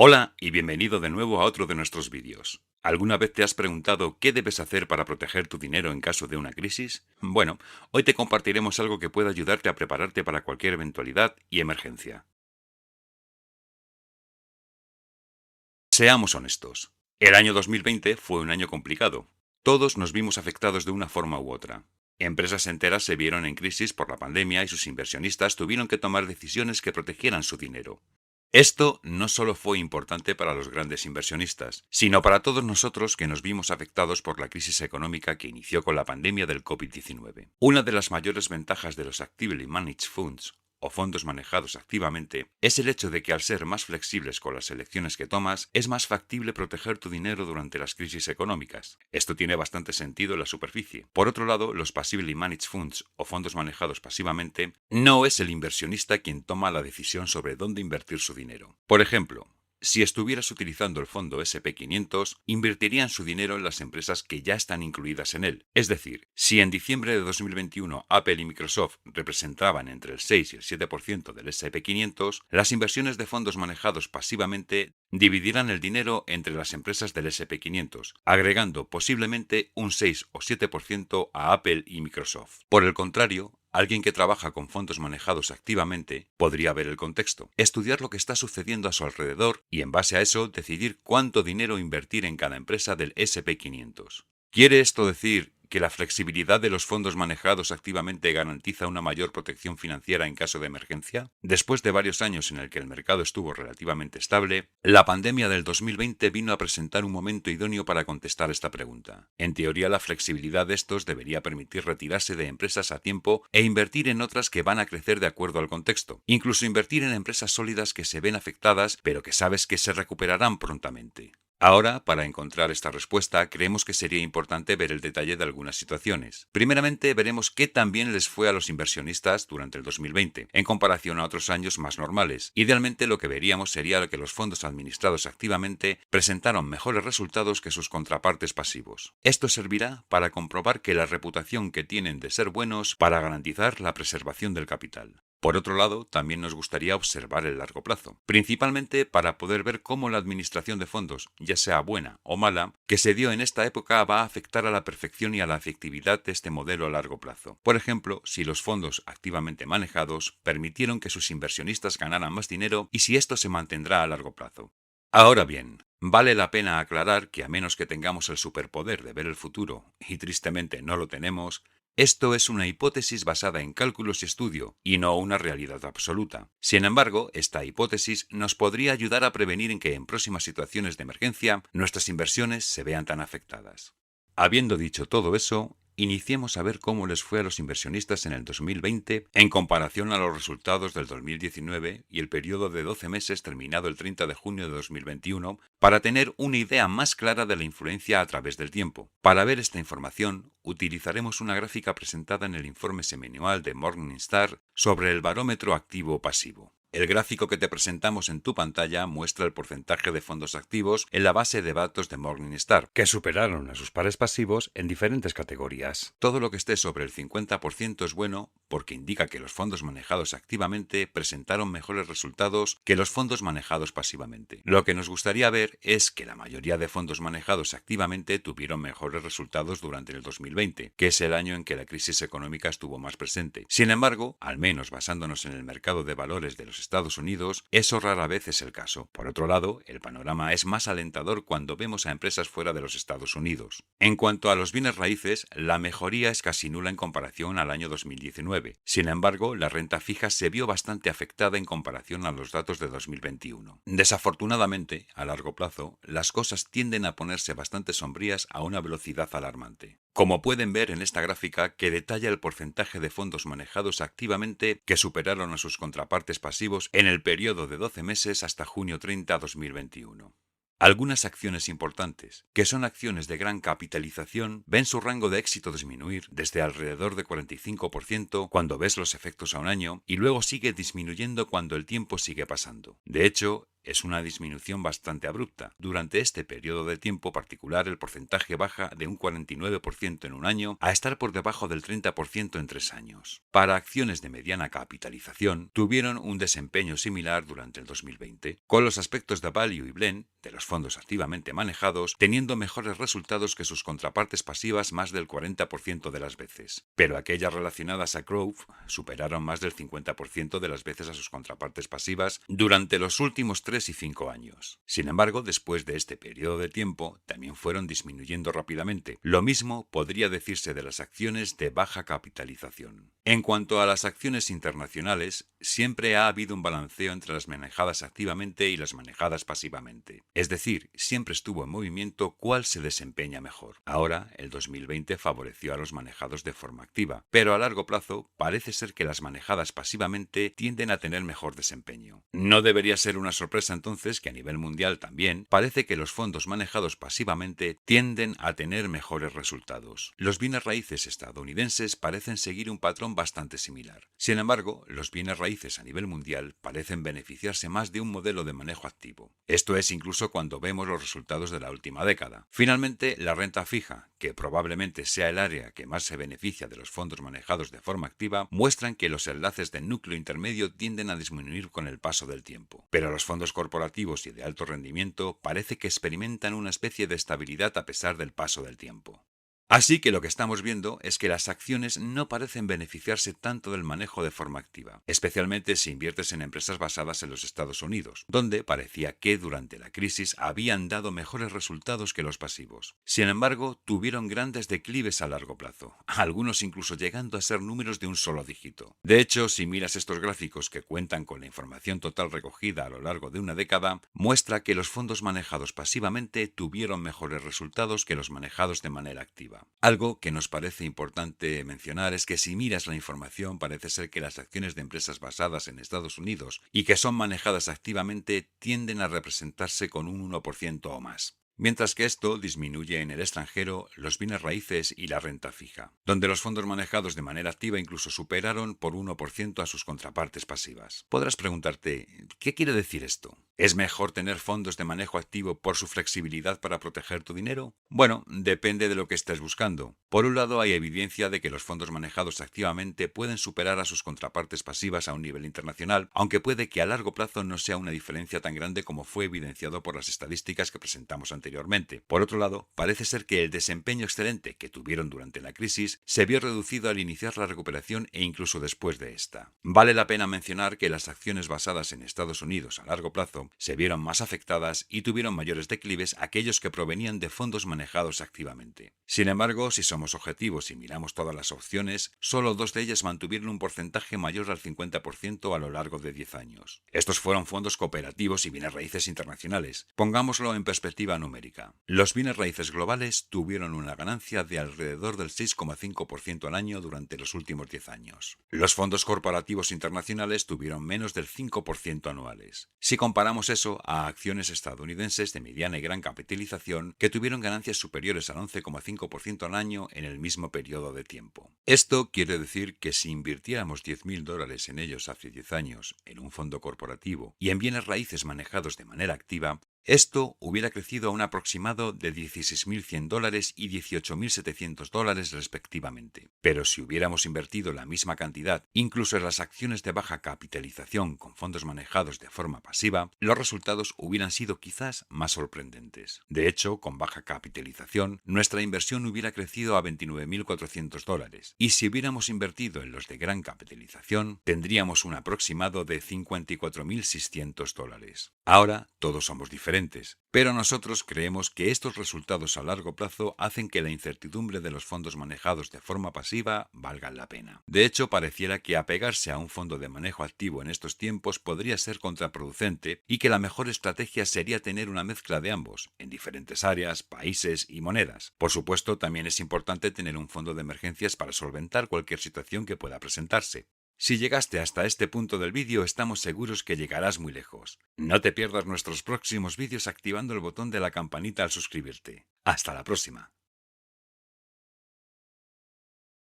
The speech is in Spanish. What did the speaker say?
Hola y bienvenido de nuevo a otro de nuestros vídeos. ¿Alguna vez te has preguntado qué debes hacer para proteger tu dinero en caso de una crisis? Bueno, hoy te compartiremos algo que puede ayudarte a prepararte para cualquier eventualidad y emergencia. Seamos honestos. El año 2020 fue un año complicado. Todos nos vimos afectados de una forma u otra. Empresas enteras se vieron en crisis por la pandemia y sus inversionistas tuvieron que tomar decisiones que protegieran su dinero. Esto no solo fue importante para los grandes inversionistas, sino para todos nosotros que nos vimos afectados por la crisis económica que inició con la pandemia del COVID-19. Una de las mayores ventajas de los Actively Managed Funds, o fondos manejados activamente, es el hecho de que al ser más flexibles con las elecciones que tomas, es más factible proteger tu dinero durante las crisis económicas. Esto tiene bastante sentido en la superficie. Por otro lado, los Passively Managed Funds, o fondos manejados pasivamente, no es el inversionista quien toma la decisión sobre dónde invertir su dinero. Por ejemplo, si estuvieras utilizando el fondo SP500, invertirían su dinero en las empresas que ya están incluidas en él. Es decir, si en diciembre de 2021 Apple y Microsoft representaban entre el 6 y el 7% del SP500, las inversiones de fondos manejados pasivamente dividirán el dinero entre las empresas del SP500, agregando posiblemente un 6 o 7% a Apple y Microsoft. Por el contrario, alguien que trabaja con fondos manejados activamente podría ver el contexto, estudiar lo que está sucediendo a su alrededor y en base a eso decidir cuánto dinero invertir en cada empresa del SP500. ¿Quiere esto decir que la flexibilidad de los fondos manejados activamente garantiza una mayor protección financiera en caso de emergencia? Después de varios años en el que el mercado estuvo relativamente estable, la pandemia del 2020 vino a presentar un momento idóneo para contestar esta pregunta. En teoría, la flexibilidad de estos debería permitir retirarse de empresas a tiempo e invertir en otras que van a crecer de acuerdo al contexto. Incluso invertir en empresas sólidas que se ven afectadas, pero que sabes que se recuperarán prontamente. Ahora, para encontrar esta respuesta, creemos que sería importante ver el detalle de algunas situaciones. Primeramente, veremos qué tan bien les fue a los inversionistas durante el 2020, en comparación a otros años más normales. Idealmente, lo que veríamos sería que los fondos administrados activamente presentaron mejores resultados que sus contrapartes pasivos. Esto servirá para comprobar que la reputación que tienen de ser buenos para garantizar la preservación del capital. Por otro lado, también nos gustaría observar el largo plazo, principalmente para poder ver cómo la administración de fondos, ya sea buena o mala, que se dio en esta época va a afectar a la perfección y a la efectividad de este modelo a largo plazo. Por ejemplo, si los fondos activamente manejados permitieron que sus inversionistas ganaran más dinero y si esto se mantendrá a largo plazo. Ahora bien, vale la pena aclarar que a menos que tengamos el superpoder de ver el futuro, y tristemente no lo tenemos, esto es una hipótesis basada en cálculos y estudio, y no una realidad absoluta. Sin embargo, esta hipótesis nos podría ayudar a prevenir en que en próximas situaciones de emergencia nuestras inversiones se vean tan afectadas. Habiendo dicho todo eso, iniciemos a ver cómo les fue a los inversionistas en el 2020 en comparación a los resultados del 2019 y el periodo de 12 meses terminado el 30 de junio de 2021 para tener una idea más clara de la influencia a través del tiempo. Para ver esta información, utilizaremos una gráfica presentada en el informe semeñal de Morningstar sobre el barómetro activo-pasivo. El gráfico que te presentamos en tu pantalla muestra el porcentaje de fondos activos en la base de datos de Morningstar, que superaron a sus pares pasivos en diferentes categorías. Todo lo que esté sobre el 50% es bueno porque indica que los fondos manejados activamente presentaron mejores resultados que los fondos manejados pasivamente. Lo que nos gustaría ver es que la mayoría de fondos manejados activamente tuvieron mejores resultados durante el 2020, que es el año en que la crisis económica estuvo más presente. Sin embargo, al menos basándonos en el mercado de valores de los Estados Unidos, eso rara vez es el caso. Por otro lado, el panorama es más alentador cuando vemos a empresas fuera de los Estados Unidos. En cuanto a los bienes raíces, la mejoría es casi nula en comparación al año 2019. Sin embargo, la renta fija se vio bastante afectada en comparación a los datos de 2021. Desafortunadamente, a largo plazo, las cosas tienden a ponerse bastante sombrías a una velocidad alarmante. Como pueden ver en esta gráfica que detalla el porcentaje de fondos manejados activamente que superaron a sus contrapartes pasivos en el periodo de 12 meses hasta junio 30, 2021. Algunas acciones importantes, que son acciones de gran capitalización, ven su rango de éxito disminuir desde alrededor de 45% cuando ves los efectos a un año y luego sigue disminuyendo cuando el tiempo sigue pasando. De hecho, es una disminución bastante abrupta. Durante este periodo de tiempo particular, el porcentaje baja de un 49% en un año a estar por debajo del 30% en 3 años. Para acciones de mediana capitalización, tuvieron un desempeño similar durante el 2020, con los aspectos de value y blend de los fondos activamente manejados teniendo mejores resultados que sus contrapartes pasivas más del 40% de las veces. Pero aquellas relacionadas a growth superaron más del 50% de las veces a sus contrapartes pasivas durante los últimos 3 y 5 años. Sin embargo, después de este periodo de tiempo, también fueron disminuyendo rápidamente. Lo mismo podría decirse de las acciones de baja capitalización. En cuanto a las acciones internacionales, siempre ha habido un balanceo entre las manejadas activamente y las manejadas pasivamente. Es decir, siempre estuvo en movimiento cuál se desempeña mejor. Ahora, el 2020 favoreció a los manejados de forma activa, pero a largo plazo parece ser que las manejadas pasivamente tienden a tener mejor desempeño. No debería ser una sorpresa entonces que a nivel mundial también parece que los fondos manejados pasivamente tienden a tener mejores resultados. Los bienes raíces estadounidenses parecen seguir un patrón bastante similar. Sin embargo, los bienes raíces a nivel mundial parecen beneficiarse más de un modelo de manejo activo. Esto es incluso cuando vemos los resultados de la última década. Finalmente, la renta fija, que probablemente sea el área que más se beneficia de los fondos manejados de forma activa, muestran que los enlaces del núcleo intermedio tienden a disminuir con el paso del tiempo. Pero los fondos corporativos y de alto rendimiento parece que experimentan una especie de estabilidad a pesar del paso del tiempo. Así que lo que estamos viendo es que las acciones no parecen beneficiarse tanto del manejo de forma activa, especialmente si inviertes en empresas basadas en los Estados Unidos, donde parecía que durante la crisis habían dado mejores resultados que los pasivos. Sin embargo, tuvieron grandes declives a largo plazo, algunos incluso llegando a ser números de un solo dígito. De hecho, si miras estos gráficos que cuentan con la información total recogida a lo largo de una década, muestra que los fondos manejados pasivamente tuvieron mejores resultados que los manejados de manera activa. Algo que nos parece importante mencionar es que si miras la información parece ser que las acciones de empresas basadas en Estados Unidos y que son manejadas activamente tienden a representarse con un 1% o más. Mientras que esto disminuye en el extranjero los bienes raíces y la renta fija, donde los fondos manejados de manera activa incluso superaron por 1% a sus contrapartes pasivas. Podrás preguntarte, ¿qué quiere decir esto? ¿Es mejor tener fondos de manejo activo por su flexibilidad para proteger tu dinero? Bueno, depende de lo que estés buscando. Por un lado, hay evidencia de que los fondos manejados activamente pueden superar a sus contrapartes pasivas a un nivel internacional, aunque puede que a largo plazo no sea una diferencia tan grande como fue evidenciado por las estadísticas que presentamos anteriormente. Por otro lado, parece ser que el desempeño excelente que tuvieron durante la crisis se vio reducido al iniciar la recuperación e incluso después de esta. Vale la pena mencionar que las acciones basadas en Estados Unidos a largo plazo se vieron más afectadas y tuvieron mayores declives aquellos que provenían de fondos manejados activamente. Sin embargo, si somos objetivos y miramos todas las opciones, solo 2 de ellas mantuvieron un porcentaje mayor al 50% a lo largo de 10 años. Estos fueron fondos cooperativos y bienes raíces internacionales. Pongámoslo en perspectiva numérica. Los bienes raíces globales tuvieron una ganancia de alrededor del 6,5% al año durante los últimos 10 años. Los fondos corporativos internacionales tuvieron menos del 5% anuales. Si comparamos eso a acciones estadounidenses de mediana y gran capitalización que tuvieron ganancias superiores al 11,5% al año en el mismo periodo de tiempo. Esto quiere decir que si invirtiéramos $10.000 en ellos hace 10 años en un fondo corporativo y en bienes raíces manejados de manera activa, esto hubiera crecido a un aproximado de $16.100 y $18.700 respectivamente. Pero si hubiéramos invertido la misma cantidad, incluso en las acciones de baja capitalización con fondos manejados de forma pasiva, los resultados hubieran sido quizás más sorprendentes. De hecho, con baja capitalización, nuestra inversión hubiera crecido a $29.400 y si hubiéramos invertido en los de gran capitalización, tendríamos un aproximado de $54.600. Ahora, todos somos diferentes, pero nosotros creemos que estos resultados a largo plazo hacen que la incertidumbre de los fondos manejados de forma pasiva valgan la pena. De hecho, pareciera que apegarse a un fondo de manejo activo en estos tiempos podría ser contraproducente y que la mejor estrategia sería tener una mezcla de ambos, en diferentes áreas, países y monedas. Por supuesto, también es importante tener un fondo de emergencias para solventar cualquier situación que pueda presentarse. Si llegaste hasta este punto del vídeo, estamos seguros que llegarás muy lejos. No te pierdas nuestros próximos vídeos activando el botón de la campanita al suscribirte. Hasta la próxima.